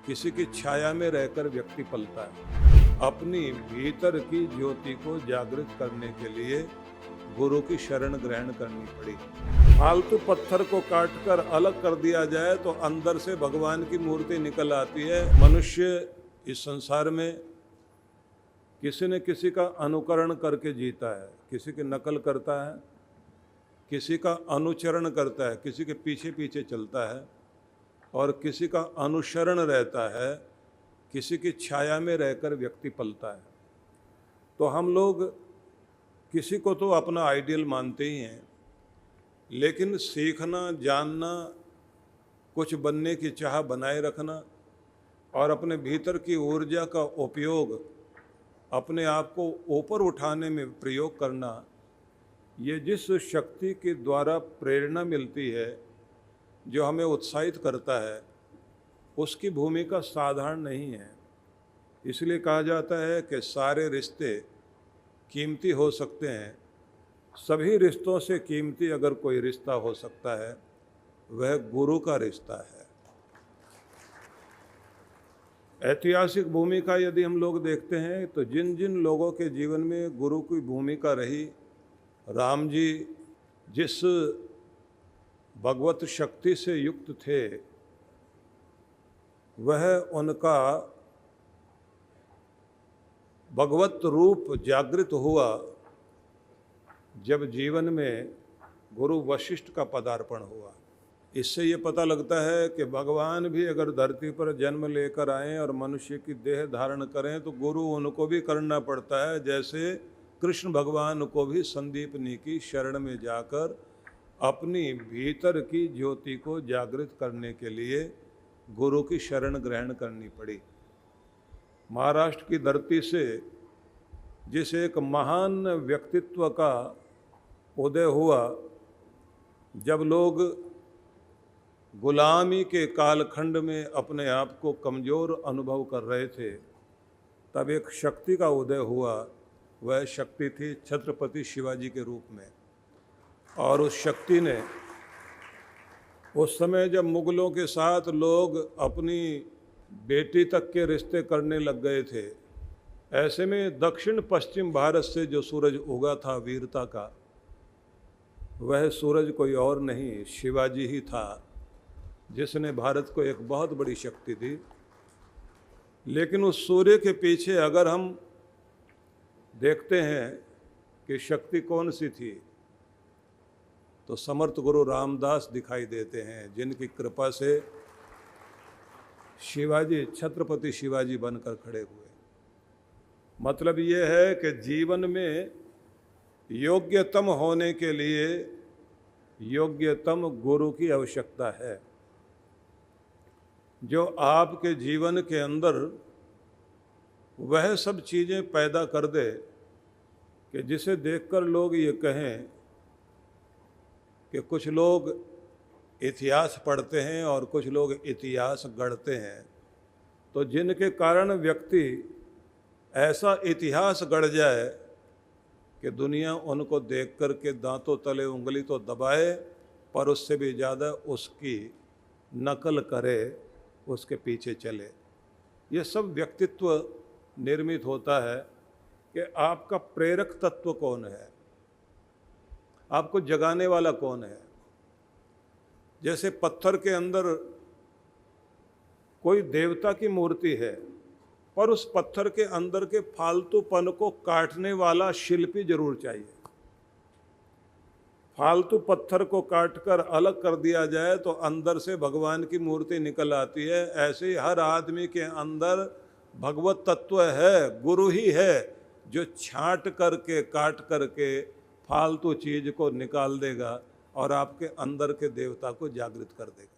किसी की छाया में रहकर व्यक्ति पलता है। अपनी भीतर की ज्योति को जागृत करने के लिए गुरु की शरण ग्रहण करनी पड़ी। फालतू पत्थर को काटकर अलग कर दिया जाए तो अंदर से भगवान की मूर्ति निकल आती है। मनुष्य इस संसार में किसी न किसी का अनुकरण करके जीता है, किसी की नकल करता है, किसी का अनुचरण करता है, किसी के पीछे पीछे चलता है और किसी का अनुसरण रहता है, किसी की छाया में रहकर व्यक्ति पलता है। तो हम लोग किसी को तो अपना आइडियल मानते ही हैं, लेकिन सीखना, जानना, कुछ बनने की चाह बनाए रखना और अपने भीतर की ऊर्जा का उपयोग अपने आप को ऊपर उठाने में प्रयोग करना, ये जिस शक्ति के द्वारा प्रेरणा मिलती है, जो हमें उत्साहित करता है, उसकी भूमिका साधारण नहीं है। इसलिए कहा जाता है कि सारे रिश्ते कीमती हो सकते हैं, सभी रिश्तों से कीमती अगर कोई रिश्ता हो सकता है वह गुरु का रिश्ता है। ऐतिहासिक भूमिका यदि हम लोग देखते हैं तो जिन जिन लोगों के जीवन में गुरु की भूमिका रही, राम जी जिस भगवत शक्ति से युक्त थे, वह उनका भगवत रूप जागृत हुआ जब जीवन में गुरु वशिष्ठ का पदार्पण हुआ। इससे ये पता लगता है कि भगवान भी अगर धरती पर जन्म लेकर आएँ और मनुष्य की देह धारण करें तो गुरु उनको भी करना पड़ता है। जैसे कृष्ण भगवान को भी संदीपनी की शरण में जाकर अपनी भीतर की ज्योति को जागृत करने के लिए गुरु की शरण ग्रहण करनी पड़ी। महाराष्ट्र की धरती से जिस एक महान व्यक्तित्व का उदय हुआ, जब लोग गुलामी के कालखंड में अपने आप को कमज़ोर अनुभव कर रहे थे, तब एक शक्ति का उदय हुआ। वह शक्ति थी छत्रपति शिवाजी के रूप में। और उस शक्ति ने उस समय जब मुगलों के साथ लोग अपनी बेटी तक के रिश्ते करने लग गए थे, ऐसे में दक्षिण पश्चिम भारत से जो सूरज उगा था वीरता का, वह सूरज कोई और नहीं, शिवाजी ही था, जिसने भारत को एक बहुत बड़ी शक्ति दी। लेकिन उस सूर्य के पीछे अगर हम देखते हैं कि शक्ति कौन सी थी, तो समर्थ गुरु रामदास दिखाई देते हैं, जिनकी कृपा से शिवाजी छत्रपति शिवाजी बनकर खड़े हुए। मतलब ये है कि जीवन में योग्यतम होने के लिए योग्यतम गुरु की आवश्यकता है, जो आपके जीवन के अंदर वह सब चीज़ें पैदा कर दे कि जिसे देखकर लोग ये कहें कि कुछ लोग इतिहास पढ़ते हैं और कुछ लोग इतिहास गढ़ते हैं। तो जिनके कारण व्यक्ति ऐसा इतिहास गढ़ जाए कि दुनिया उनको देख कर के दांतों तले उंगली तो दबाए, पर उससे भी ज़्यादा उसकी नकल करे, उसके पीछे चले। ये सब व्यक्तित्व निर्मित होता है कि आपका प्रेरक तत्व कौन है, आपको जगाने वाला कौन है। जैसे पत्थर के अंदर कोई देवता की मूर्ति है, पर उस पत्थर के अंदर के फालतूपन को काटने वाला शिल्पी जरूर चाहिए। फालतू पत्थर को काटकर अलग कर दिया जाए तो अंदर से भगवान की मूर्ति निकल आती है। ऐसे ही हर आदमी के अंदर भगवत तत्व है, गुरु ही है, जो छांट करके काट करके फालतू चीज को निकाल देगा और आपके अंदर के देवता को जागृत कर देगा।